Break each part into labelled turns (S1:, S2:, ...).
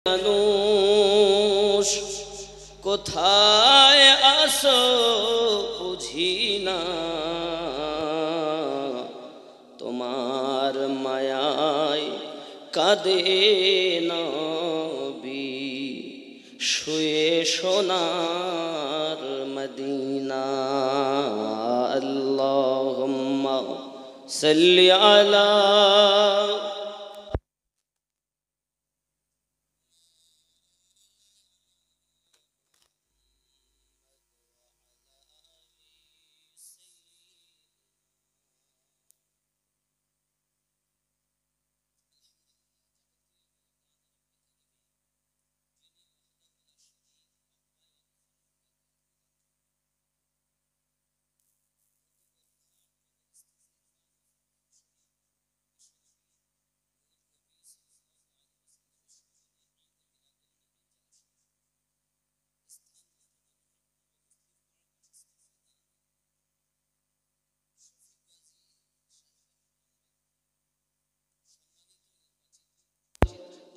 S1: মানুষ কোথায় আসো বুঝি না, তোমার মায়ায় কাঁদে নবী শুয়ে সোনার মদিনা। আল্লাহুম্মা সাল্লি আলা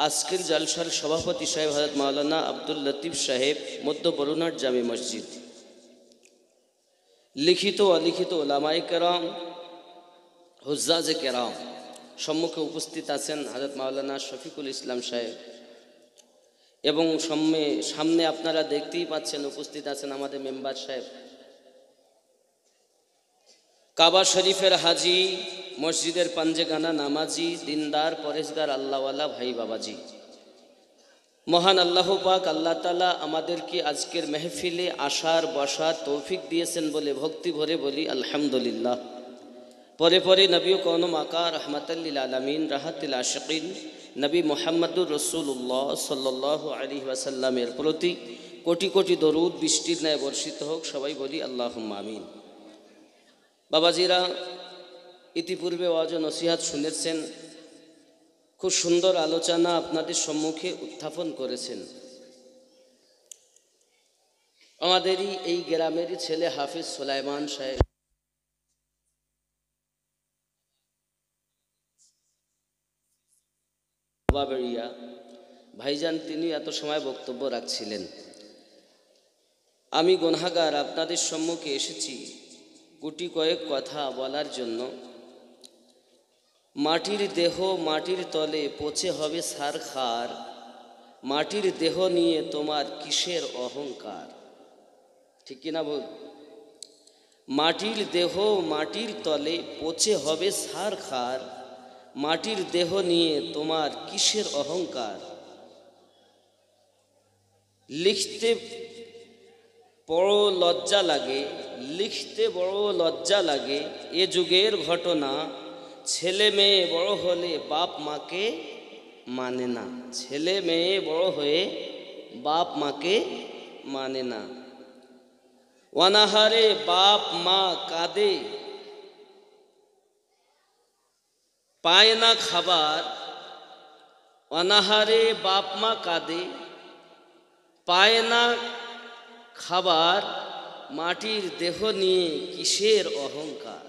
S1: আজকের জলসার সভাপতি সাহেব হযরত মাওলানা আব্দুল লতিফ সাহেব, মধ্য বরুণার জামে মসজিদ। লিখিত অলিখিত ওলামায়ে কেরাম, হুজ্জাজে কেরাম, সম্মুখে উপস্থিত আছেন হযরত মাওলানা শফিকুল ইসলাম সাহেব, এবং সামনে আপনারা দেখতেই পাচ্ছেন উপস্থিত আছেন আমাদের মেম্বার সাহেব, কাবা শরীফের হাজি, মসজিদের পাঞ্জেগানা নামাজি, দিনদার পরেশগার আল্লাহওয়ালা ভাই বাবাজি। মহান আল্লাহ পাক আল্লাহ তাআলা আমাদেরকে আজকের মেহফিলে আসার বসার তৌফিক দিয়েছেন বলে ভক্তি ভরে বলি আলহামদুলিল্লাহ। পরে পরে নবী কওম আকা রহমাতাল লিল আলামিন রাহাতুল আশিকিন নবী মুহাম্মদুর রাসূলুল্লাহ সাল্লাল্লাহু আলাইহি ওয়াসাল্লামের প্রতি কোটি কোটি দরুদ বৃষ্টির ন্যায় বর্ষিত হোক, সবাই বলি আল্লাহুম্মা আমিন। বাবাজিরা, ইতিপূর্বে ওয়াজ ও নসিহত শুনেছেন, খুব সুন্দর আলোচনা আপনাদের সম্মুখে উত্থাপন করেছেন। আমাদেরই এই গ্রামেরই ছেলে হাফিজ সুলাইমান সাহেব বাবাবেড়িয়া ভাইজান, তিনি এত সময় বক্তব্য রাখছিলেন। আমি গুনাহগার আপনাদের সম্মুখে এসেছি গুটি কয়েক কথা বলার জন্য। মাটির দেহ মাটির তলে পচে হবে সারখার, মাটির দেহ নিয়ে তোমার কিসের অহংকার? ঠিক কিনা বল? মাটির দেহ মাটির তলে পচে হবে সারখার, মাটির দেহ নিয়ে তোমার কিসের অহংকার? লিখতে বড় লজ্জা লাগে, লিখতে বড় লজ্জা লাগে এ যুগের ঘটনা। ছেলে মেয়ে বড় হলে বাপ মাকে মানে না, ছেলে মেয়ে বড় হয়ে বাপ মাকে মানে না। অনাহারে বাপ মা কাঁদে, পায় না খাবার। অনাহারে বাপ মা কাঁদে, পায় না খাবার, মাটির দেহ নিয়ে কিসের অহংকার?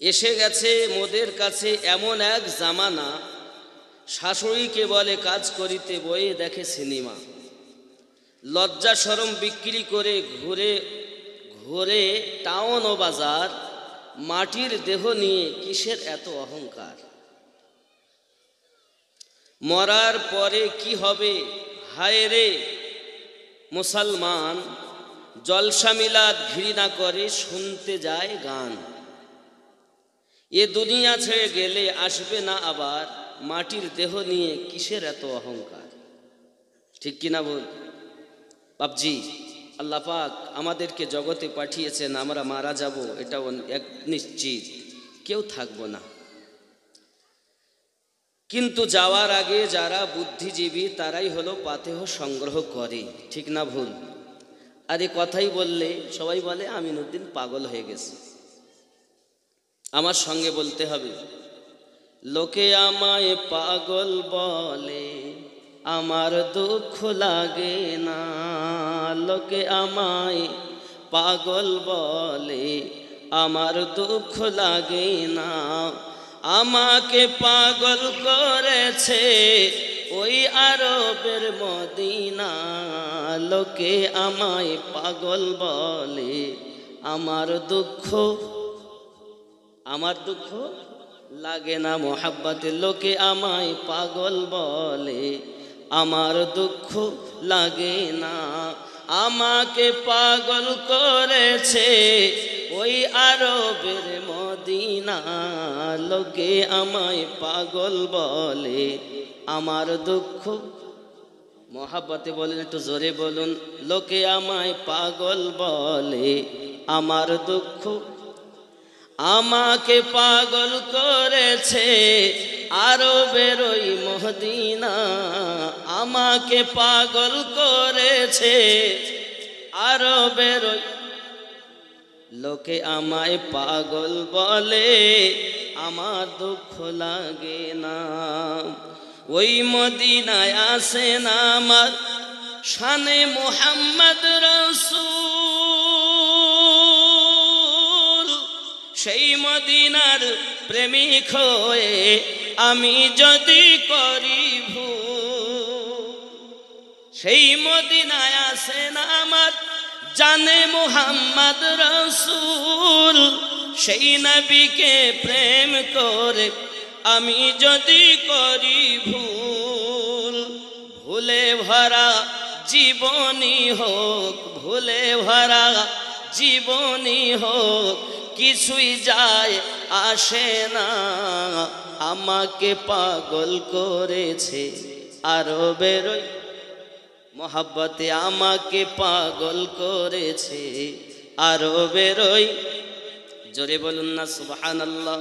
S1: এসে গেছে মোদের কাছে এমন এক জামানা, শাশুড়িকে বলে কাজ করিতে বয়ে দেখে সিনেমা। লজ্জা শরম বিক্রি করে ঘুরে ঘুরে টাউন ও বাজার, মাটির দেহ নিয়ে কিসের এত অহংকার? মরার পরে কি হবে হায় রে মুসলমান, জলসা মিলাদ ঘৃণা করে শুনতে যায় গান। এ দুনিয়া ছেড়ে গেলে আসবে না আবার, মাটির দেহ নিয়ে কিসের এত অহংকার? ঠিক কিনা বল বাপজি? আল্লাহ পাক আমাদেরকে জগতে পাঠিয়েছেন, আমরা মারা যাব এটা এক নিশ্চিত, কেউ থাকবো না। কিন্তু যাওয়ার আগে যারা বুদ্ধিজীবী তারাই হলো পাতেহ সংগ্রহ করে, ঠিক না ভুল? আর এই কথাই বললে সবাই বলে আমিনুদ্দিন পাগল হয়ে গেছে। আমার সঙ্গে বলতে হবে, লোকে আমায় পাগল বলে আমার দুঃখ লাগে না, লোকে আমায় পাগল বলে আমার দুঃখ লাগে না। আমাকে পাগল করেছে ওই আরবের মদিনা। লোকে আমায় পাগল বলে, আমার দুঃখ লাগে না মোহাব্বতে। লোকে আমায় পাগল বলে, আমার দুঃখ লাগে না। আমাকে পাগল করেছে ওই আরবের মদিনা। লোকে আমায় পাগল বলে, আমার দুঃখ। মোহাব্বতে বলেন, একটু জোরে বলুন। লোকে আমায় পাগল বলে, আমার দুঃখ। আমাকে পাগল করেছে আরবের ওই মদিনা। আমাকে পাগল করেছে আরবের ওই। লোকে আমায় পাগল বলে, আমার দুঃখ লাগে না। ওই মদিনায় আসে না আমার শানে মুহাম্মদ রাসূল। সেই মদিনার প্রেমিক হয়ে আমি যদি করি ভুল, সেই মদিনায় আসে না আমার জানে মুহাম্মদ রাসূল। সেই নবীকে প্রেম করে আমি যদি করি ভুল, ভুলে ভরা জীবনী হোক, ভুলে ভরা জীবনী হোক, কিছুই যায় আসে না। আমাকে পাগল করেছে আরবের ওই মোহাব্বতে। আমাকে পাগল করেছে আরবের ওই। জোরে বলুন না সুবহানাল্লাহ।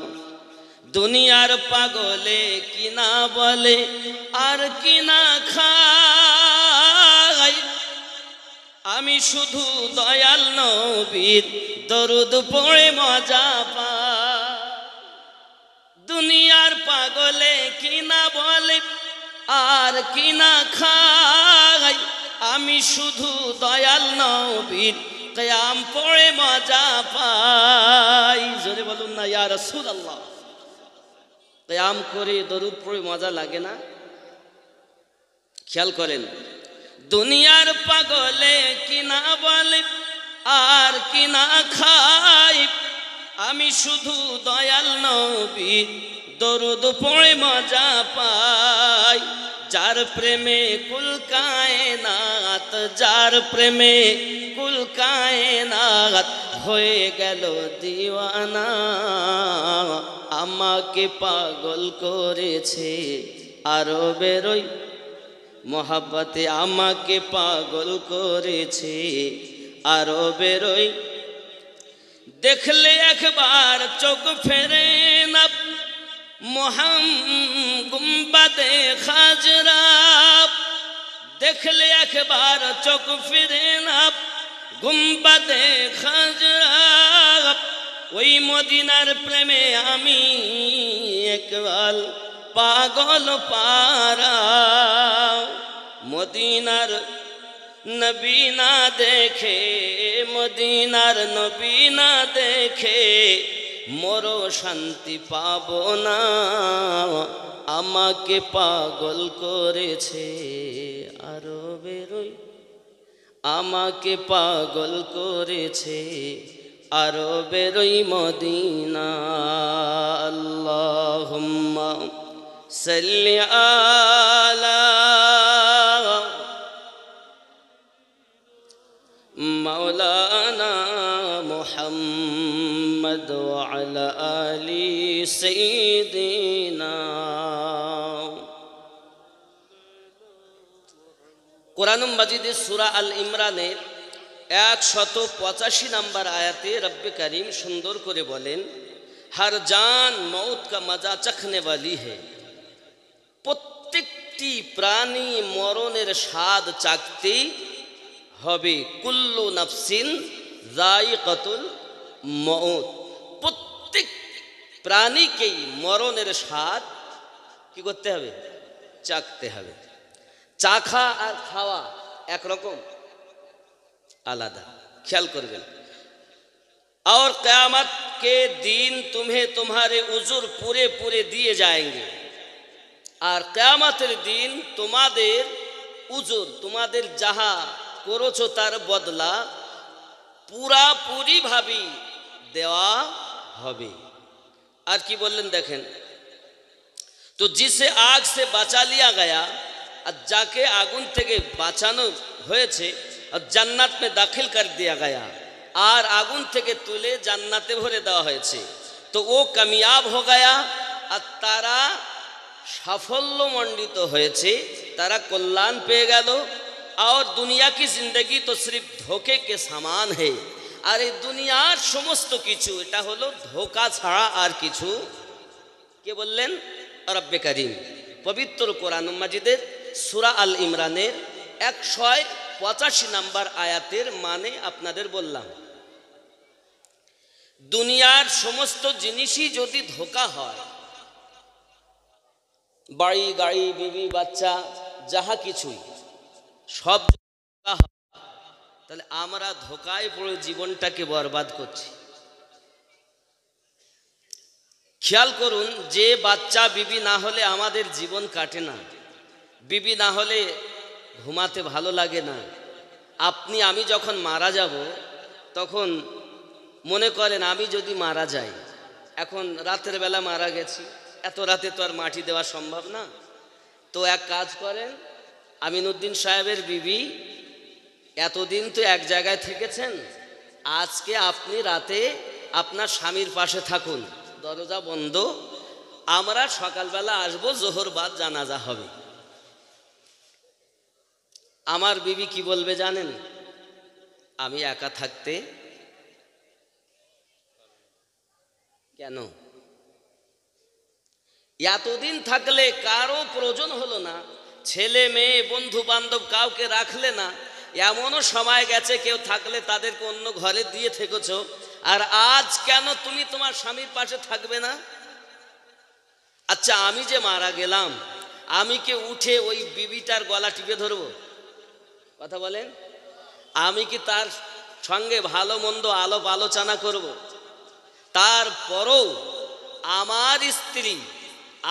S1: দুনিয়ার পাগলে কিনা বলে আর কিনা খায়, আমি শুধু দয়াল নবীর দরুদ পড়ে মজা পাই। দুনিয়ার পাগলে কিনা বলে আর কিনা খায়, আমি শুধু দয়াল নবীর কিয়াম পড়ে মজা পাই। জোরে বলুন না ইয়া রাসূলুল্লাহ। কিয়াম করে দরুদ পড়ে মজা লাগে না? খেয়াল করেন, দুনিয়ার পাগলে কিনা বলে আর কিনা খায়, আমি শুধু দয়াল নবীর দরুদ পড়ে মজা পাই। যার প্রেমে কুল কায়নাত, যার প্রেমে কুল কায়নাত হয়ে গেল দিওয়ানা। আমাকে পাগল করেছে আরবের ওই মোহাব্বতে। আমাকে পাগল করেছে আরবের ওই। দেখলে একবার চোখ ফেরে না গুম্বাদে খাজরা। দেখলে একবার চোখ ফিরে না গুম্বাদে খাজরা। ওই মদিনার প্রেমে আমি একবার পাগল পারা। মদিনার নবী না দেখে, মদিনার নবী না দেখে মোরো শান্তি পাবো না। আমাকে পাগল করেছে আরবের ওই। আমাকে পাগল করেছে আরবের ওই মদিনা। আল্লাহুম্মা সাল্লি আলা মাওলানা মুহাম্মদ ওয়া আলা আলি সাইয়্যিদিনা। কোরআন মাজিদের সূরা আল ইমরানের 185 নম্বর আয়াতে রব্বে করিম সুন্দর করে বলেন, हर जान मौत का मजा चखने वाली है। প্রত্যেকটি প্রাণী মরণের স্বাদ চাখতেই হবে। কুল্লু নাফসিন যায়িকাতুল মউত। প্রত্যেক প্রাণীকেই মরণের স্বাদ কি করতে হবে? চাখতে হবে। চাখা আর খাওয়া একরকম, আলাদা। খেয়াল করবেন, और क़यामत के दिन तुम्हें तुम्हारे उजुर पूरे पूरे दिए जाएंगे। और क़यामतेर दिन तुम्हादेर उजुर तुम्हादेर जाहा करेছো तार बदला पूरापूरी भावे देवा होबे। और कि बोलें देखें, तो जिसे आग से बचा लिया गया और जाके आगुन থেকে বাঁচানো হয়েছে और জান্নাত में दाखिल कर दिया गया और आगुन থেকে তুলে জান্নাতে ভরে দেওয়া হয়েছে, तो वो कामयाब हो गया और तारा সাফল্যমণ্ডিত হয়েছে, तारा कल्याण পেয়ে গেল। और दुनिया की जिंदगी तो सिर्फ धोखे के समान है। और ये दुनियार समस्त किछु এটা হলো ধোঁকা ছাড়া আর কিছু। কে বললেন? রব্বে করিম পবিত্র কোরআন মাজিদের সূরা আল ইমরানের 185 নম্বর আয়াতের মানে আপনাদের বললাম। দুনিয়ার সমস্ত জিনিসই যদি ধোঁকা হয়, বাড়ি গাড়ি বিবি বাচ্চা যাহা কিছুই সব ধোঁকা হয়, তাহলে আমরা ধোঁকায় পড়ে জীবনটাকে বরবাদ করছি। খেয়াল করুন, যে বাচ্চা বিবি না হলে আমাদের জীবন কাটে না, বিবি না হলে ঘুমাতে ভালো লাগে না। আপনি আমি যখন মারা যাব তখন মনে করেন আমি যদি মারা যাই, এখন রাতের বেলা মারা গেছি, এত রাতে তো আর মাটি দেওয়া সম্ভব না, তো এক কাজ করেন, আমিনউদ্দিন সাহেবের বিবি এতদিন তো এক জায়গায় থেকেছেন, আজকে আপনি রাতে আপনার স্বামীর পাশে থাকুন, দরজা বন্ধ, আমরা সকালবেলা আসবো, জোহর বাদ জানাজা হবে। আমার বিবি কি বলবে জানেন? আমি একা থাকতে কেন? এতদিন থাকলে কারো প্রয়োজন হলো না, ছেলে মেয়ে বন্ধু বান্ধব কাউকে রাখলে না, এমনও সময় গেছে কেউ থাকলে তাদেরকে অন্য ঘরে দিয়ে থেকেছো, আর আজ কেন তুমি তোমার স্বামীর পাশে থাকবে না? আচ্ছা, আমি যে মারা গেলাম, আমি কি উঠে ওই বিবিটার গলা টিপে ধরবো? কথা বলেন। আমি কি তার সঙ্গে ভালো মন্দ আলাপ আলোচনা করব? তারপরও আমার স্ত্রী,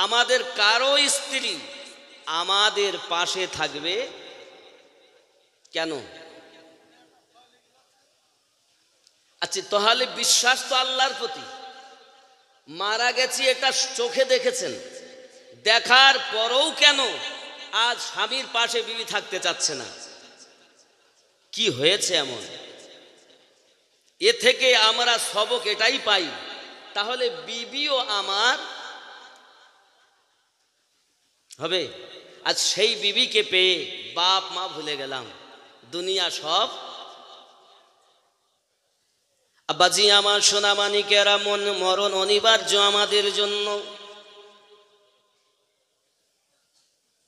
S1: আমাদের কারো স্ত্রী আমাদের পাশে থাকবে কেন? আচ্ছা, তাহলে বিশ্বাস তো আল্লাহর প্রতি। মারা গেছি এটা চোখে দেখেছেন, দেখার পরেও কেন আজ স্বামীর পাশে বিবি থাকতে চাচ্ছে না? কি হয়েছে এমন? এ থেকে আমরা সবক এটাই পাই, তাহলে বিবিও আমার হবে। আজ সেই বিবিকে পেয়ে বাপ মা ভুলে গেলাম, দুনিয়া সব। আব্বাজি আমার, সোনা মানিকেরা, মরণ অনিবার্য আমাদের জন্য।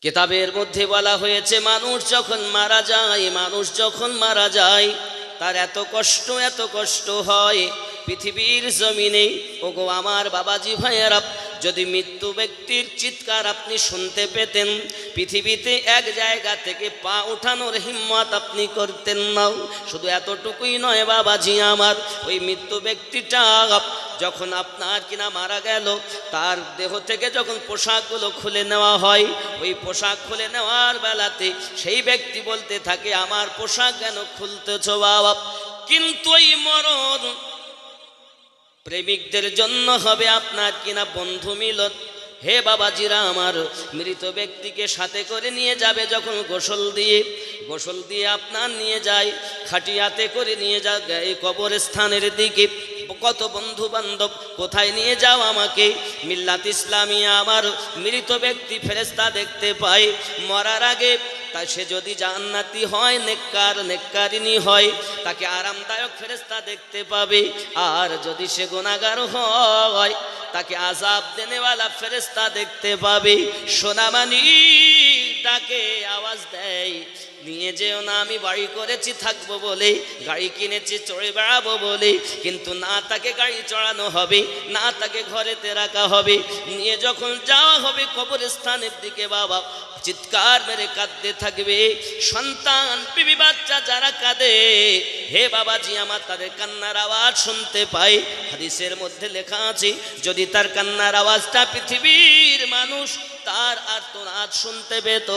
S1: কিতাবের মধ্যে বলা হয়েছে, মানুষ যখন মারা যায় তার এত কষ্ট হয় পৃথিবীর জমিনে। ওগো আমার বাবাজি ভাইয়েরা, যদি মৃত্যু ব্যক্তির চিৎকার আপনি শুনতে পেতেন, পৃথিবীতে এক জায়গা থেকে পা উঠানোর হিম্মত আপনি করতেন না। শুধু এতটুকুই নয় বাবাজি আমার, ওই মৃত্যু ব্যক্তিটা যখন আপনার কিনা মারা গেল, তার দেহ থেকে যখন পোশাকগুলো খুলে নেওয়া হয়, ওই পোশাক খুলে নেওয়ার বেলাতে সেই ব্যক্তি বলতে থাকে, আমার পোশাক কেন খুলতেছ বাবা? কিন্তু এই মরণ প্রেমিকদের জন্য হবে আপনার কিনা বন্ধু মিলন। হে বাবাজিরা আমার, মৃত ব্যক্তিকে সাথে করে নিয়ে যাবে যখন গোসল দিয়ে আপনার নিয়ে যায়, খাটিয়াতে করে নিয়ে যায় এই কবরস্থানের দিকে। কত বন্ধু বান্ধব কোথায় নিয়ে যাও আমাকে? মিল্লাত ইসলামিয়া আমার মৃত ব্যক্তি ফেরেশতা দেখতে পায় মরার আগে। তাই সে যদি জান্নাতি হয়, নেককারিনী হয়, তাকে আরামদায়ক ফেরেশতা দেখতে পাবে। আর যদি সে গুনাহগার হয়, তাকে আযাব দেনেওয়ালা ফেরেশতা দেখতে পাবে। সোনামানি ডাকে আওয়াজ দেয়, নিয়ে যেও না, আমি বাড়ি করেছি থাকবো বলে, গাড়ি কিনেছি চড়ে বেড়াবো বলে, কিন্তু না তাকে গাড়ি চড়ানো হবে, না তাকে ঘরেতে রাখা হবে। নিয়ে যখন যাওয়া হবে কবরস্থানের দিকে, বাবা চিৎকার মেরে কাঁদতে থাকবে। সন্তান বিবি বাচ্চা যারা কাঁদে, হে বাবাজি আমার, তাদের কান্নার আওয়াজ শুনতে পাই। হাদিসের মধ্যে লেখা আছে, যদি তার কান্নার আওয়াজটা পৃথিবীর মানুষ তার আর্তনাদ শুনতে পেত,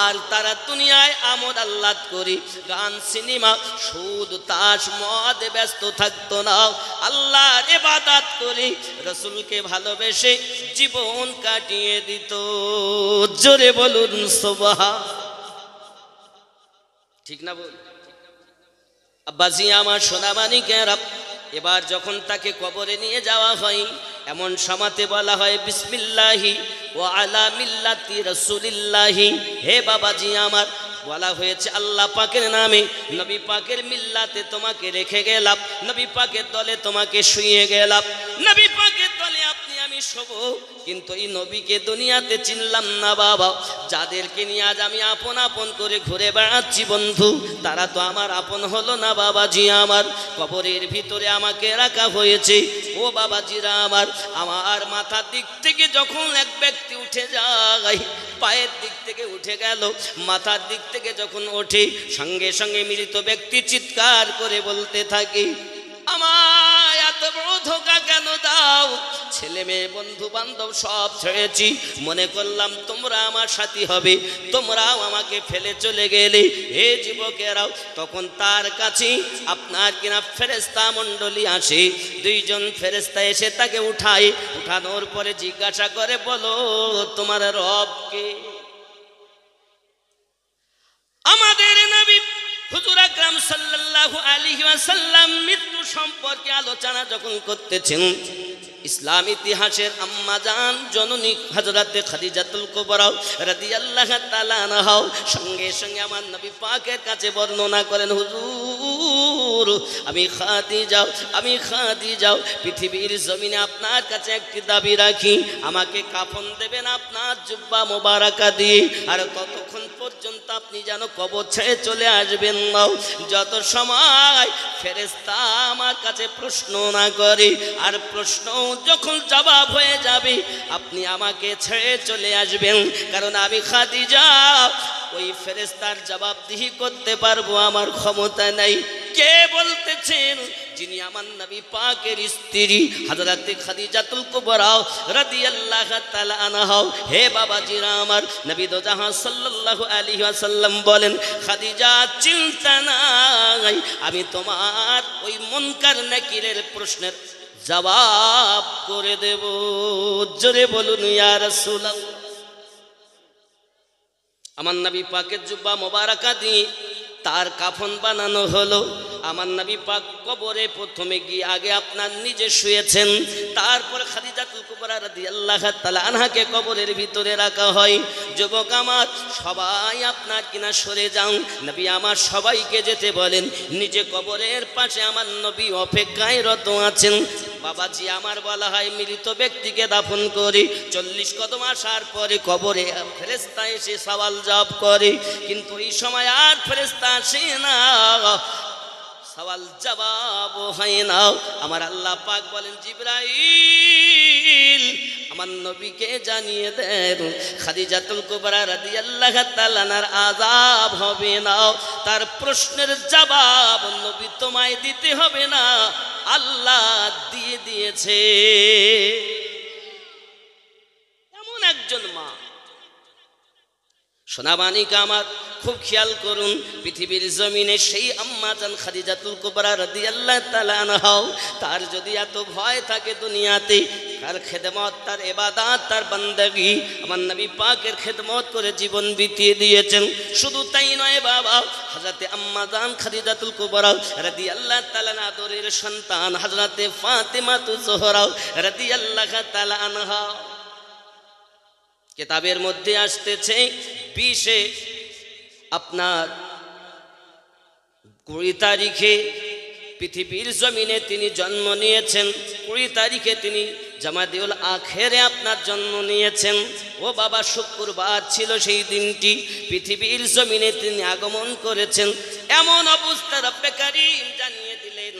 S1: আর তারা দুনিয়ায় আমোদ আহ্লাদ করি গান সিনেমা সুদ তাস মদ ব্যস্ত থাকতো না, আল্লাহর ইবাদত করি রাসূলকে ভালোবেসে জীবন কাটিয়ে দিত। জোরে বলুন সুবহান। ঠিক না বল? আব্বাজি আমার সোনামানিকেরা, এবার যখন তাকে কবরে নিয়ে যাওয়া হয়, এমন সমাতে বলা হয় বিসমিল্লাহি ওয়া আলা মিল্লাতি রাসূলিল্লাহি। হে বাবাজি আমার, বলা হয়েছে আল্লাহ পাকের নামে, নবী পাকের মিল্লাতে তোমাকে রেখে গেলাম, নবী পাকের দলে তোমাকে শুইয়ে গেলাম, নবী পাকের দলে আপনি আমি শোব। কিন্তু এই নবীকে দুনিয়াতে চিনলাম না বাবা। যাদেরকে নিয়ে আজ আমি আপন আপন করে ঘুরে বেড়াচ্ছি বন্ধু, তারা তো আমার আপন হলো না বাবাজি আমার। কবরের ভিতরে আমাকে রাখা হয়েছে। ও বাবাজিরা আমার, আমার মাথার দিক থেকে যখন এক ব্যক্তি উঠে যায়, পায়ের দিক থেকে উঠে গেল, মাথার দিক থেকে যখন ওঠে, সঙ্গে সঙ্গে মৃত ব্যক্তি চিৎকার করে বলতে থাকে, আমায় এত বড় ধোঁকা কেন দাও? ছেলে মেয়ে বন্ধু বান্ধব সব ছেড়েছি, মনে করলাম তোমরা আমার সাথী হবে, তোমরাও আমাকে ফেলে চলে গেলে। হে যুবকেরাও, তখন তার কাছে আপনার কিনা ফেরেশতা মণ্ডলী আসে। দুইজন ফেরেশতা এসে তাকে উঠায়, উঠানোর পরে জিজ্ঞাসা করে, বলো তোমার রব কে? আমাদের নবী হুজুর আকরাম সাল্লাল্লাহু আলাইহি ওয়াসাল্লাম মৃত্যু সম্পর্কে আলোচনা যখন করতেছেন, ইসলাম ইতিহাসের আম্মাজান জননী হযরতে খাদিজাতুল কুবরা রাদিয়াল্লাহু তাআলা আনহা সঙ্গে সঙ্গে আমার নবী পাকের কাছে বর্ণনা করেন, হুজুর আমি খাদিজা পৃথিবীর জমিনে আপনার কাছে একটি দাবি রাখি, আমাকে কাফন দেবেন আপনার জুব্বা মোবারকা দিয়ে, আর ততক্ষণ পর্যন্ত আপনি যেন কবর ছেড়ে চলে আসবেন না, যত সময় ফেরেশতা আমার কাছে প্রশ্ন না করে, আর প্রশ্ন যখন জবাব হয়ে যাবে আপনি আমাকে ছেড়ে চলে আসবেন। কারণ আমি খাদিজা ওই ফেরেশতার জবাবদিহি করতে পারবো, আমার ক্ষমতা নাই। কে বলতেছেন? যিনি আমার নবী পাকের স্ত্রী হযরতে খাদিজাতুল কুবরা রাদিয়াল্লাহু তাআলা আনহা। হে বাবাজিরা আমার, নবী দো জাহান সাল্লাল্লাহু আলাইহি ওয়াসাল্লাম বলেন, খাদিজা চিন্তা নাই, আমি তোমার ওই মুনকার নাকিরের প্রশ্নের জবাব করে দেব। জোরে বলুন ইয়া রাসূলুল্লাহ। আমার নবী পাকের জুব্বা মোবারকা দিয়ে তার কাফন বানানো হলো। আমার নবী পাক কবরে প্রথমে গিয়ে আগে আপনার নিজে শুয়েছেন, তারপর খাদিজাতুল কুবরা রাদিয়াল্লাহু তাআলা আনহাকে কবরের ভিতরে রাখা হয়। যুবক আমার, সবাই আপনার কিনা সরে যান, নবী আমার সবাইকে যেতে বলেন। নিজে কবরের পাশে আমার নবী অপেক্ষায় রত আছেন। বাবাজি আমার, বলা হয় মৃত ব্যক্তিকে দাফন করে 40 কদম আসার পরে কবরে ফেরেশতা এসে সওয়াল জবাব করে, কিন্তু এই সময় আর ফেরেশতা আসে না, সওয়াল জবাব হয় না। আমার আল্লাহ পাক বলেন, জিবরাইল আমার নবীকে জানিয়ে দেন, খাদিজাতুল কুবরা রাদিয়াল্লাহু তাআলা আনহার আযাব হবে না, তার প্রশ্নের জবাব নবী তোমায় দিতে হবে না, আল্লাহ দিয়ে দিয়েছে। এমন একজন মা। সোনাবানিকা আমার, খুব খেয়াল করুন, পৃথিবীর জমিনে সেই আম্মাজান খাদিজাতুল কুবরা রাদিয়াল্লাহু তাআলা আনহা, তার যদি এত ভয় থাকে দুনিয়াতে, তার খেদমত, তার ইবাদত, তার বান্দাগি আমার নবী পাকের খেদমত করে জীবন বিতিয়ে দিয়েছেন। শুধু তাই নয় বাবা, হযরতে আম্মাজান খাদিজাতুল কুবরা রাদিয়াল্লাহু তাআলা আদরের সন্তান হযরতে ফাতেমাতুজ জোহরা রাদিয়াল্লাহু তাআলা আনহা, কিতাবের মধ্যে আসতেছে 20 আপনার 20 তারিখে পৃথিবীর জমিনে তিনি জন্ম নিয়েছেন। 20 তারিখে তিনি জামাদিউল আখেরে আপনার জন্ম নিয়েছেন। ও বাবা, শুক্রবার ছিল সেই দিনটি, পৃথিবীর জমিনে তিনি আগমন করেছেন। এমন অবস্থা রব্বে কারীম জানিয়ে দিলেন,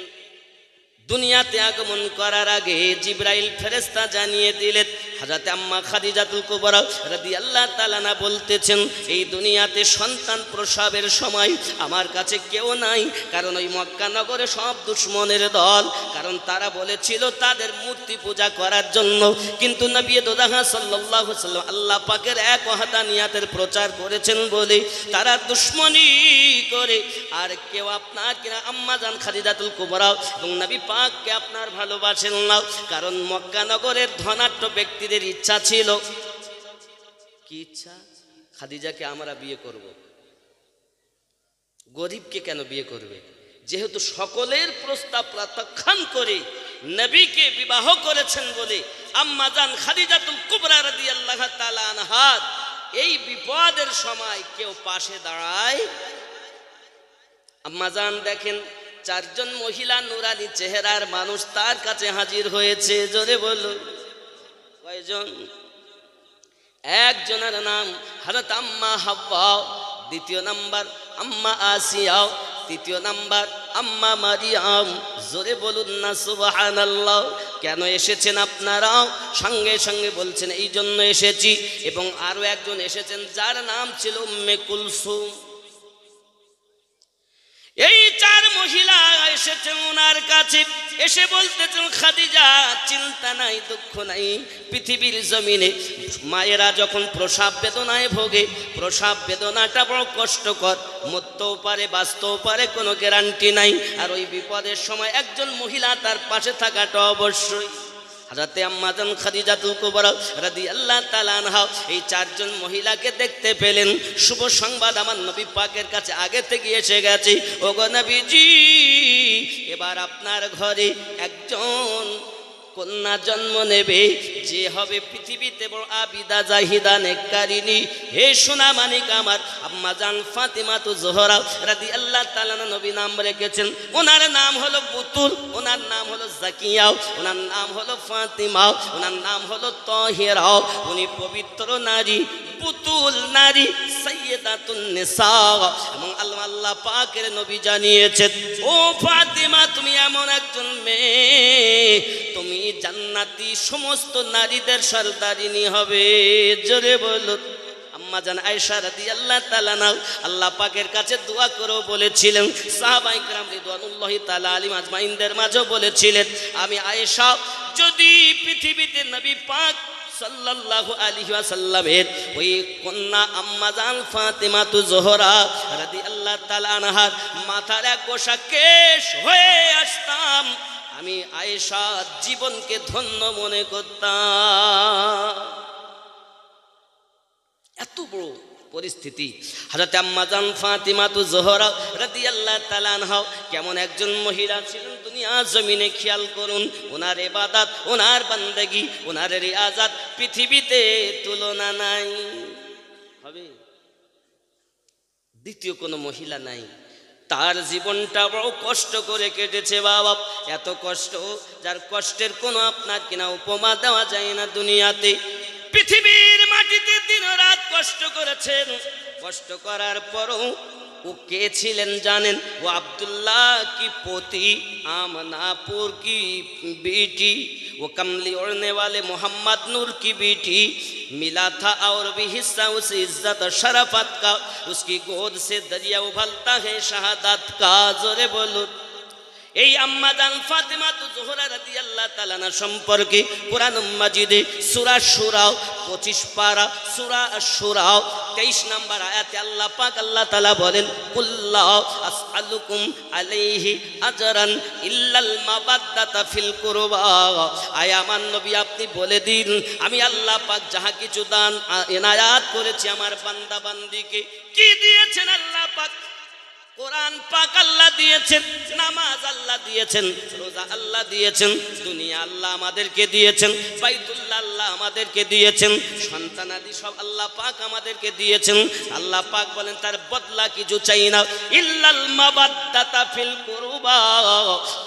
S1: দুনিয়াতে আগমন করার আগে জিবরাইল ফেরেশতা জানিয়ে দিলেন, হযরত আম্মা খাদিজাতুল কুবরা রাদিয়াল্লাহু তাআলা না বলতেছেন, এই দুনিয়াতে সন্তান প্রসবের সময় আমার কাছে কেউ নাই, কারণ ওই মক্কা নগরে সব দুশমনের দল, কারণ তারা বলেছিল তাদের মূর্তি পূজা করার জন্য। কিন্তু নবী দোদাহা সাল্লাল্লাহু আলাইহি ওয়াসাল্লাম আল্লাহ পাকের এক ওয়াহদানিয়াতের প্রচার করেছেন বলে তারা দুশমনি করে আর কেউ আপনার কিনা আম্মা জান খাদিজাতুল কুবরা এবং নবী পাককে আপনার ভালোবাসেন না, কারণ মক্কা নগরের ধনাঢ্য ব্যক্তিদের ইচ্ছা ছিল, কি ইচ্ছা? খাদিজাকে আমরা বিয়ে করব। গরিবকে কেন বিয়ে করবে? যেহেতু সকলের প্রস্তাব প্রত্যাখ্যান করে নবীকে বিবাহ করেছেন বলে আম্মা জান খাদিজাতুল কুবরা রাদিয়াল্লাহু তাআলা আনহা এই বিপদের সময় কেউ পাশে দাঁড়ায়। আম্মা জান দেখেন চারজন মহিলা নুরানি চেহারার মানুষ তার কাছে হাজির হয়েছে। জোরে বলো কয়জন? একজনের নাম হযরত আম্মা হাওয়া, দ্বিতীয় নাম্বার আম্মা আসিয়া, তৃতীয় নাম্বার আম্মা মারিয়াম। জোরে বলুন না সুবহানাল্লাহ। কেন এসেছেন আপনারা? সঙ্গে সঙ্গে বলছেন এই জন্য এসেছি। এবং আরো একজন এসেছেন যার নাম ছিল উম্মে কুলসুম। এই চার মহিলা এসেছেন ওনার কাছে, এসে বলতেছেন খাদিজা চিন্তা নাই, দুঃখ নাই, পৃথিবীর জমিনে মায়েরা যখন প্রসব বেদনায় ভোগে, প্রসব বেদনাটা বড় কষ্টকর, মরতেও পারে বাঁচতেও পারে, কোনো গ্যারান্টি নাই। আর ওই বিপদের সময় একজন মহিলা তার পাশে থাকাটা অবশ্যই। হযরত আম্মা জান খাদিজাতুল কুবরা রাদিয়াল্লাহু তাআলা আনহা এই চারজন মহিলাকে দেখতে পেলেন। শুভ সংবাদ আমার নবী পাকের কাছে আগে থেকে এসে গেছে। ওগো নবীজি, এবার আপনার ঘরে একজন কন্যা জন্ম নেবে, যে হবে পৃথিবীতে বড় আবিদা জাহিদা নেককারিনী। হে সোনা মানিক আমার, আম্মা জান ফাতিমাতু জোহরা রাদিয়াল্লাহু তাআলা নবী নাম রেখেছেন। ওনার নাম হলো বুতুল, ওনার নাম হলো জাকিয়া, ওনার নাম হলো ফাতিমা, ওনার নাম হলো তাহিরা। উনি পবিত্র নারী, বুতুল নারী, সাইয়্যিদাতুন নিসা। এবং আল্লাহ পাকের নবী জানিয়েছেন, ও ফাতিমা তুমি এমন একজন মেয়ে, তুমি জান্নাতি সমস্ত নারীদের সরদারিনী হবে। জোরে বলো। আম্মা জান আয়েশা রাদিয়াল্লাহু তাআলা আল্লাহ পাকের কাছে দোয়া করো বলেছিলেন, সাহাবায়ে কেরাম রিদওয়ানুল্লাহি তাআলা আলাইহিম আজমাইনদের মাঝে বলেছিলেন, আমি আয়েশা যদি পৃথিবীতে নবী পাক সাল্লাল্লাহু আলাইহি ওয়াসাল্লামের ওই কন্যা আম্মা জান ফাতিমাতু জোহরা রাদিয়াল্লাহু তাআলা আনহার মাথার এক গোছা কেশ হয়ে আসতাম, আমি আয়েশা জীবনকে ধন্য মনে করতাম। এত বড় পরিস্থিতি। হযরত আম্মা জান ফাতিমাতু জোহরা রাদিয়াল্লাহু তাআলা আনহা কেমন একজন মহিলা ছিলেন দুনিয়া জমিনে। খেয়াল করুন, ওনার ইবাদত, ওনার বান্দেগি, ওনার রিয়াজত পৃথিবীতে তুলনা নাই, হবে দ্বিতীয় কোনো মহিলা নাই। তার জীবনটা বড় কষ্ট করে কেটেছে বাবা, এত কষ্ট যার কষ্টের কোনো আপনার কিনা উপমা দেওয়া যায় না দুনিয়াতে। পৃথিবীর মাটিতে দিন রাত কষ্ট করেছেন, কষ্ট করার পরও ও কে ছিলেন জানেন? ও আব্দুল্লাহ কি पोती, आमनापुर की बेटी, वो कमली ओढ़ने वाले मोहम्मद नूर की बेटी। मिला था और भी हिस्सा उस इज्जत और शरफत का, उसकी गोद से दरिया उभलता है शहादत का। जोरे बोलो। এই আম্মা জান ফাতিমাতু জোহরা রাদিয়াল্লাহু তাআলা সম্পর্কে কুরআন মাজিদে সূরা শুরা 25 পারা সূরা আশ-শুরা 23 নম্বর আয়াতে আল্লাহ পাক আল্লাহ তাআলা বলেন, কুল্লা আসআলুকুম আলাইহি আজরান ইল্লাল মাবাদ্দাতা ফিল কুরবা। আয় আমার নবী আপনি বলে দিন, আমি আল্লাহ পাক যাহা কিছু দান এনায়াত করেছি আমার বান্দা বান্দিকে। কি দিয়েছেন আল্লাহ পাক? কোরআন পাক আল্লাহ দিয়েছেন, নামাজ আল্লাহ দিয়েছেন, রোজা আল্লাহ দিয়েছেন, দুনিয়া আল্লাহ আমাদেরকে দিয়েছেন, বাইতুল্লাহ আল্লাহ আমাদেরকে দিয়েছেন, সন্তানাদি সব আল্লাহ পাক আমাদেরকে দিয়েছেন। আল্লাহ পাক বলেন তার বদলা কিছু চাই না, ইল্লাল মাবাদ্দাতা ফিল কুরবা,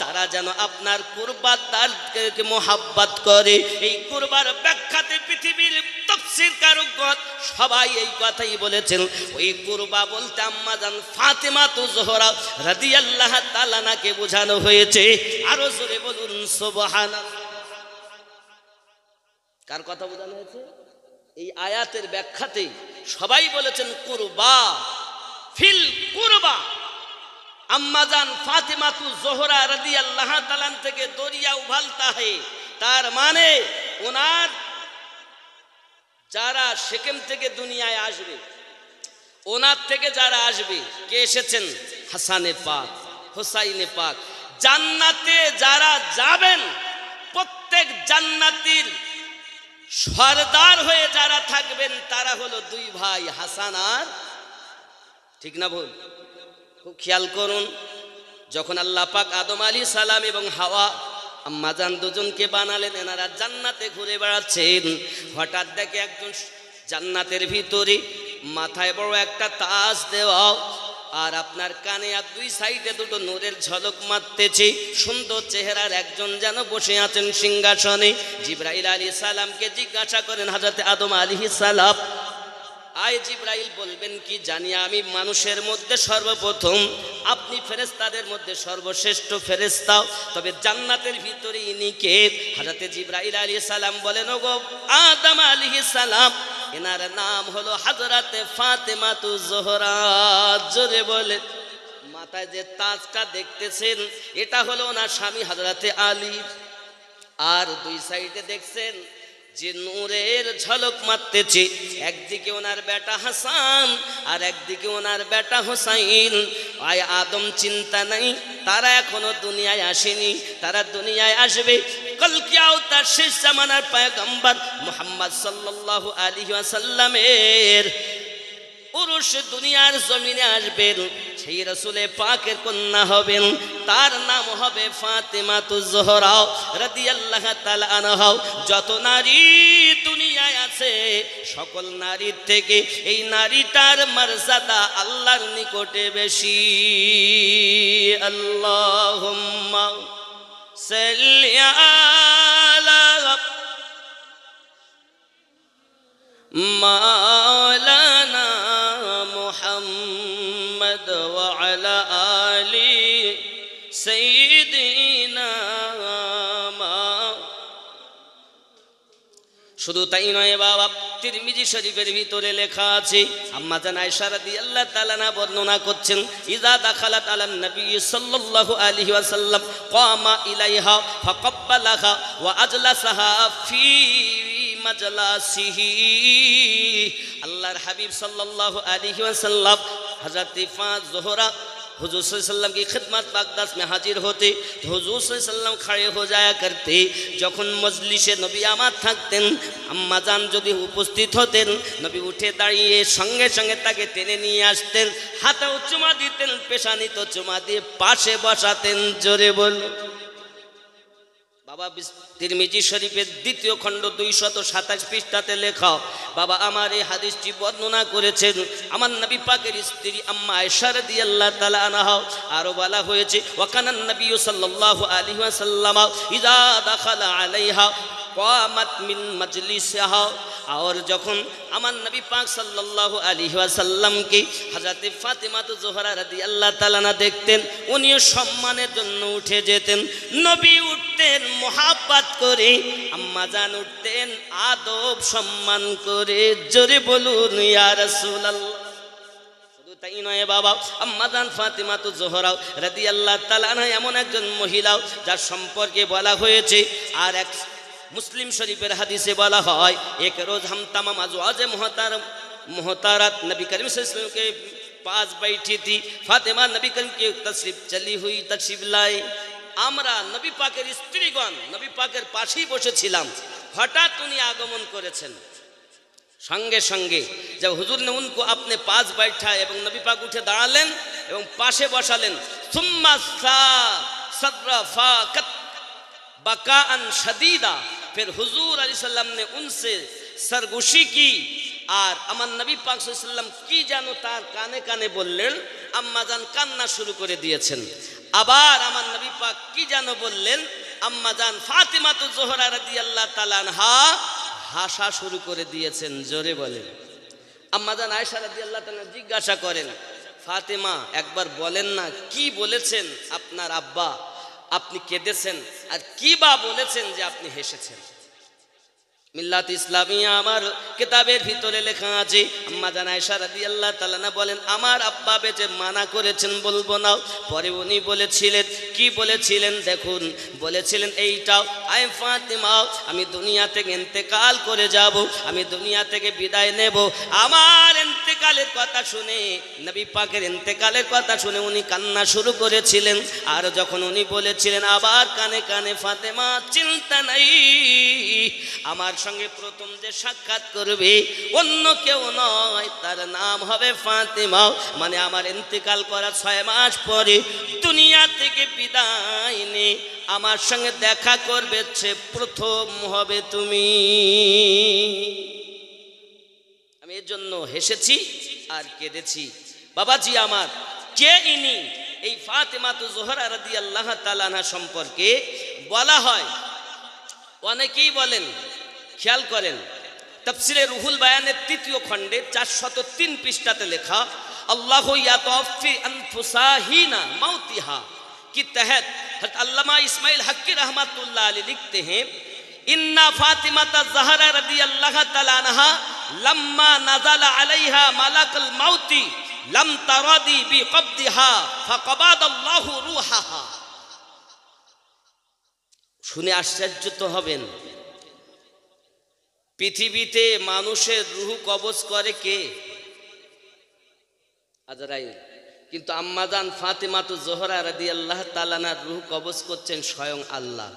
S1: তারা যেন আপনার কুরবাদারকে মোহাব্বত করে। এই কুরবার ব্যাখ্যাতে পৃথিবীর তাফসীর কারকগণ সবাই এই কথাই বলেছেন। ওই কুরবা বলতে আম্মা জান ফাতিমা জোহরা রাদিয়াল্লাহু তাআলা নাকে বোঝানো হয়েছে। আরো জোরে বলুন সুবহানাল্লাহ। কার কথা বোঝানো হয়েছে? এই আয়াতের ব্যাখ্যাতে সবাই বলেছেন কুরবা, ফিল কুরবা। আম্মাজান ফাতেমাতু জোহরা রাদিয়াল্লাহু তাআলা থেকে দরিয়া উভালতা হে, তার মানে ওনার যারা সেকেম থেকে দুনিয়ায় আসবে, ওনার থেকে যারা আসবে, কে এসেছেন? হাসানে পাক, হোসাইনে পাক। জান্নাতে যারা যাবেন, প্রত্যেক জান্নাতীর সরদার হয়ে যারা থাকবেন তারা হলো দুই ভাই হাসান আর, ঠিক না ভুল? খুব খেয়াল করুন, যখন আল্লাহ পাক আদম আলাইহিস সালাম এবং হাওয়া আম্মাজান দুজনকে বানালেন, এনারা জান্নাতে ঘুরে বেড়াচ্ছেন। হঠাৎ দেখে একজন জান্নাতের ভিতরে মাথায় বড় একটা তাজ দেওয়া, আর আপনার কানে আর দুই সাইডে দুটো নূরের ঝলক মারতেছে। সুন্দর চেহারার একজন যেন বসে আছেন সিংহাসনে। জিবরাইল আলাইহিস সালামকে জিজ্ঞাসা করেন হযরত আদম আলাইহিস সালাম, আয় জিবরাইল বলবেন কি জানি আমি মানুষের মধ্যে সর্বপ্রথম, আপনি ফেরেশতাদের মধ্যে সর্বশ্রেষ্ঠ ফেরেশতা, তবে জান্নাতের ভিতরে ইনি কে? হযরত জিবরাইল আলাইহিস সালাম বলেন, ওগো আদম আলাইহিস সালাম, এনার নাম হলো হযরত ফাতেমাতু জোহরা। জোরে বলে, মাথায় যে তাজটা দেখতেছেন এটা হলো ওনার স্বামী হযরত আলী, আর দুই সাইডে দেখছেন যে নূরের ঝলক মারতেছে, একদিকে ওনার বেটা হাসান আর একদিকে ওনার বেটা হোসাইন। আয় আদম চিন্তা নাই, তারা এখনো দুনিয়ায় আসেনি, তারা দুনিয়ায় আসবে। কল কিয়ামত শেষ জামানার পয়গম্বর মুহাম্মদ সাল্লাল্লাহু আলাইহি ওয়াসাল্লামের উরুস দুনিয়ার জমিনে আসবেন, সেই রাসূলে পাকের কন্যা হবেন, তার নাম হবে ফাতেমাতু জোহরা রাদিয়াল্লাহু তাআলা আনহা। যত নারী দুনিয়ায় আছে সকল নারীর থেকে এই নারীটার মর্যাদা আল্লাহর নিকটে বেশি। আল্লাহুম্মা সাল্লি আলা মাওলানা মুহাম্মদ ওয়া আলা আলি সাইয়্যিদিনা। শুধু তাই নয় বাবা, তিরমিজি শরীফের ভিতরে লেখা আছে, আম্মা জান আয়েশা রাদিয়াল্লাহু তাআলা না বর্ণনা করছেন, ইযা দাখালাত আলান নবী সাল্লাল্লাহু আলাইহি ওয়াসাল্লাম কামা ইলাইহা ফাকাব্বালাহা ওয়া আজলাসাহা ফি মাজলাসিহি। আল্লাহর হাবিব সাল্লাল্লাহু আলাইহি ওয়াসাল্লাম হযরত ফাতেমা ज़ोहरा हुजूर सल्लल्लाहु अलैहि वसल्लम की खिदमत बागदास में हाजिर होते तो हुजूर सल्लल्लाहु अलैहि वसल्लम खड़े हो जाया करते। যখন মজলিসে নবী আমার থাকতেন, আম্মা জান যদি উপস্থিত হতেন, নবী উঠে দাঁড়িয়ে সঙ্গে সঙ্গে তাকে টেনে নিয়ে আসতেন, হাতেও চুমা দিতেন, পেশানিতে চুমা দিয়ে পাশে বসাতেন। জোরে বল বাবা। তিরমিজি শরীফের দ্বিতীয় খণ্ড 227 পৃষ্ঠাতে লেখা, বাবা আমার এই হাদিসটি বর্ণনা করেছেন আমার নবী পাকের স্ত্রী আম্মা আয়েশা রাদিয়াল্লাহু তাআলা আনহা। আরো বলা হয়েছে, ওয়াকানান নবী সাল্লাল্লাহু আলাইহি ওয়াসাল্লাম ইযা দাখালা আলাইহা কামাত মিন মাজলিসিহা। और যখন আমার নবী পাক সাল্লাল্লাহু আলাইহি ওয়াসাল্লামকে হযরত ফাতেমা জোহরা রাদিয়াল্লাহু তাআলা না দেখতেন, উনিও সম্মানের জন্য উঠে যেতেন। নবী উঠতেন মুহাব্বত করে, আম্মা জান উঠতেন আদব সম্মান করে। জোরে বলুন ইয়া রাসূলুল্লাহ। শুধু তাই নয় বাবা, আম্মা জান ফাতেমা জোহরা রাদিয়াল্লাহু তাআলা এমন একজন মহিলা যার সম্পর্কে বলা হয়েছে, আর এক मुस्लिम शरीफेर हदीसे बोला है, एक रोज हम तमाम अज़वाज मोहतारत नबी करीम सल्लल्लाहु अलैहि वसल्लम के पास बैठी थी। फातिमा नबी करीम की तशरीफ चली हुई, तशरीफ लाई। আমরা নবী পাকের স্ত্রীগণ নবী পাকের পাশেই বসেছিলাম। হঠাৎ উনি আগমন করেছেন। সঙ্গে সঙ্গে जब हुजूर ने उनको अपने पास बैठा এবং নবী পাক উঠে দাঁড়ালেন এবং পাশে বসালেন। সুম্মা সরফাকাত बकाअन शदीदा, फिर हुजूर अलैहिस्सलाम ने उनसे सरगोशी की और আমার নবী পাক সাল্লাল্লাহু আলাইহি ওয়াসাল্লাম কি জানো তার কানে কানে বললেন। আম্মা জান কান্না শুরু করে দিয়েছেন। আবার আমার নবী পাক কি জানো বললেন, আম্মা জান ফাতেমা জোহরা রাদিয়াল্লাহু তাআলা আনহা হাসা শুরু করে দিয়েছেন। জোরে বলেন। আম্মা জান আয়েশা রাদিয়াল্লাহু তাআলা জিজ্ঞাসা করেন, ফাতেমা একবার বলেন না কি বলেছেন আপনার আব্বা, আপনি কেঁদেছেন, আর কি বা বলেছেন যে আপনি হেসেছেন? মিল্লাত ইসলামিয়া আমার কিতাবের ভিতরে লেখা আছে, আম্মা জান আয়েশা রাদিয়াল্লাহু তাআলা না বলেন, আমার আব্বা বেঁচে মানা করেছেন বলবো না, পরে উনি বলেছিলেন, কি বলেছিলেন দেখুন, বলেছিলেন এইটাও, আয় ফাতেমা আমি দুনিয়া থেকে ইন্তেকাল করে যাব, আমি দুনিয়া থেকে বিদায় নেব। আমার ইন্তেকালের কথা শুনে, নবী পাকের ইন্তেকালের কথা শুনে উনি কান্না শুরু করেছিলেন। আর যখন উনি বলেছিলেন আবার কানে কানে, ফাতেমা চিন্তা নাই, আমার সঙ্গে প্রথম যে সাক্ষাৎ করবে অন্য কেউ নয়, তার নাম হবে ফাতেমা। মানে আমার ইন্তেকাল করা 6 মাস পরে দুনিয়া থেকে বিদায় নে আমার সঙ্গে দেখা করবে, সে প্রথম হবে তুমি। আমি এর জন্য হেসেছি আর কেঁদেছি। বাবাজি আমার, কে ইনি? এই ফাতেমা তু জোহরা রাদিয়াল্লাহু তাআলা আনহা সম্পর্কে বলা হয়, অনেকেই বলেন, খেয়াল করেন, তাফসিরে রুহুল বায়ানের 3য় খণ্ডে 403 পৃষ্ঠাতে লেখা, আল্লাহু ইয়াতাওয়াফি আনফুসাহিনা মাউতিহা কি তহত হযরত আল্লামা ইসমাইল হক্কি रहमतुल्लाह अलैह लिखते हैं, इन्ना फातिमाता ज़हरा रदियल्लाहु ताला अन्हा लम्मा नज़ला अलैहा मलकुल मौती लम तरादी बिक़ब्दिहा फक़बदाल्लाहु रूहाहा। শুনে আশ্চর্য তো হবেন, পৃথিবীতে মানুষের রূহ কবজ করে কে? আজরাইল। কিন্তু আম্মাজান ফাতেমা তু জোহরা রাদিয়াল্লাহু তাআলা আনহার রূহ কবজ করছেন স্বয়ং আল্লাহ।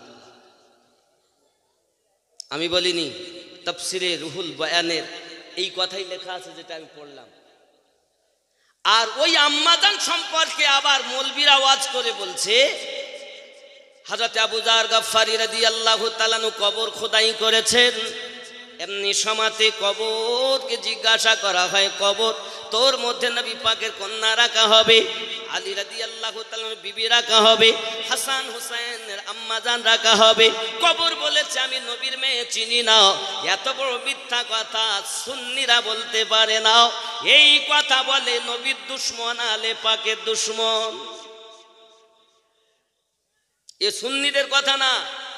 S1: আমি বলিনি, তাফসিরে রুহুল বায়ানের এই কথাই লেখা আছে যেটা আমি পড়লাম। আর ওই আম্মাজান সম্পর্কে আবার মৌলবীরা ওয়াজ করে বলছে, হযরত আবু যার গফফারি রাদিয়াল্লাহু তাআলা আনহু কবর খোদাই করেছেন। এমনি সমাতে কবরকে জিজ্ঞাসা করা হয়, কবর তোর মধ্যে নবী পাকের কন্যা রাখা হবে, আলী রাদিয়াল্লাহু তাআলা বিবি রাখা হবে, হাসান হুসাইনের আম্মাজান রাখা হবে। কবর বলেছে আমি নবীর মেয়ে চিনি না। এত বড় মিথ্যা কথা সুন্নিরা বলতে পারে না। এই কথা বলে নবীর দুশমন, আলে পাকের দুশমন। এ সুন্নিদের কথা না।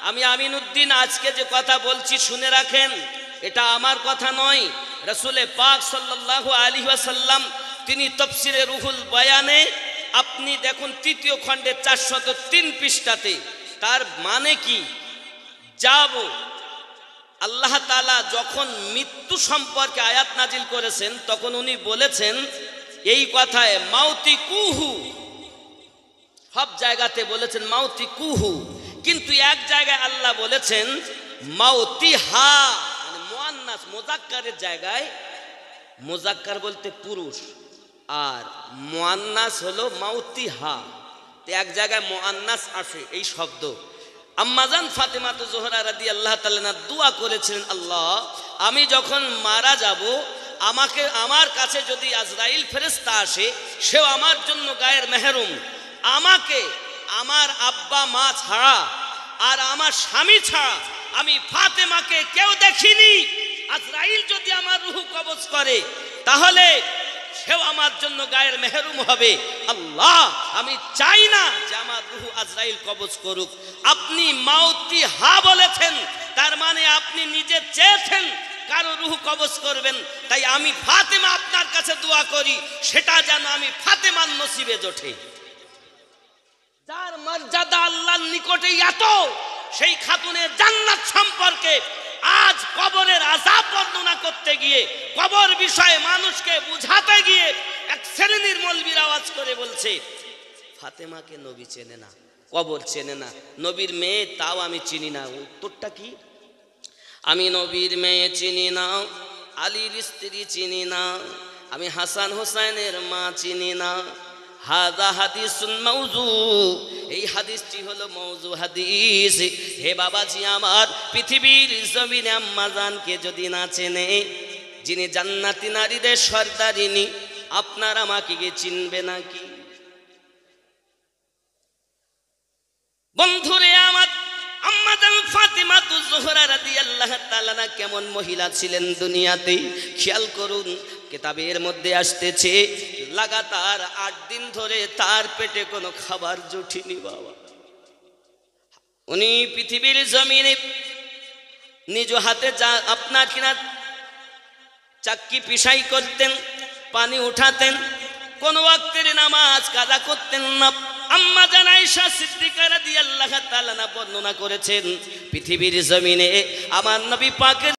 S1: আমি আমিনউদ্দিন আজকে যে কথা বলছি শুনে রাখেন, এটা আমার কথা নয়। রাসূলে পাক সাল্লাল্লাহু আলাইহি ওয়াসাল্লাম তিনি তাফসিরে রুহুল বায়ানে আপনি দেখুন 3য় খণ্ডে 403 পৃষ্ঠাতে, তার মানে কি, যাব আল্লাহ তাআলা যখন মৃত্যু সম্পর্কে আয়াত নাজিল করেছেন তখন উনি বলেছেন এই কথায় মাউতি কুহু, সব জায়গাতে বলেছেন মাউতি কুহু, কিন্তু এক জায়গায় আল্লাহ বলেছেন মাউতিহা, মানে মুআন্নাস মুযাক্কারের জায়গায়, মুযাক্কার বলতে পুরুষ আর মুআন্নাস হলো মাউতিহা। তো এক জায়গায় মুআন্নাস আসে এই শব্দ। আম্মাজান ফাতেমা তু জোহরা রাদিয়াল্লাহু তাআলা আনহা দোয়া করেছিলেন, আল্লাহ আমি যখন মারা যাব আমাকে, আমার কাছে যদি আজরাইল ফেরেশতা আসে সেও আমার জন্য গায়ের মেহরুম, আমাকে আমার আব্বা মা ছাড়া আর আমার স্বামী ছাড়া আমি ফাতেমাকে কেউ দেখিনি। আজরাইল যদি আমার রূহ কবজ করে তাহলে সেও আমার জন্য গায়ের মেহরুম হবে। আল্লাহ আমি চাই না যে আমার রূহ আজরাইল কবজ করুক। আপনি মাউতি হা বলেছেন, তার মানে আপনি নিজে চেয়েছেন কারো রূহ কবজ করবেন। তাই আমি ফাতেমা আপনার কাছে দোয়া করি সেটা যেন আমি ফাতেমার নসিবে জোটে। যার মর্যাদা আল্লাহর নিকটে এত, সেই খাতুনের জান্নাত সম্পর্কে আজ কবরের আযাব বর্ণনা করতে গিয়ে, কবর বিষয়ে মানুষকে বুঝাতে গিয়ে এক শ্রেণীর মৌলবীরা আওয়াজ করে বলছে ফাতেমাকে নবী চেনে না, কবর চেনে না, নবীর মেয়ে তাও আমি চিনি না। উত্তরটা কি? আমি নবীর মেয়ে চিনি না, আলীর স্ত্রী চিনি না, আমি হাসান হোসাইনের মা চিনি না। হাযা হাদিসুন মাউযু, এই হাদিসটি হলো মাউযু হাদিস। হে বাবাজি আমার, পৃথিবীর জমিনে আম্মাজানকে যদি না চেনে, যিনি জান্নাতি নারীদের সর্দারিনী, আপনার আমাকে কি চিনবে নাকি? বন্ধুরে আমার, আম্মাজান ফাতেমা তু জোহরা রাদিয়াল্লাহু তাআলা আনহা কেমন মহিলা ছিলেন দুনিয়াতে খেয়াল করুন। কিতাবের মধ্যে আসতেছে লাগাতার 8 দিন ধরে তার পেটে কোনো খাবার জুটেনি। বাবা, উনি পৃথিবীর জমিনে নিজ হাতে যা আপনার কিনা চাক্কি পিসাই করতেন, পানি উঠাতেন, কোন ওয়াক্তের নামাজ কাজা করতেন না। আম্মা জান আয়েশা সিদ্দিকা রাদিয়াল্লাহু তাআলা বর্ণনা করেছেন, পৃথিবীর জমিনে আমার নবী পাকের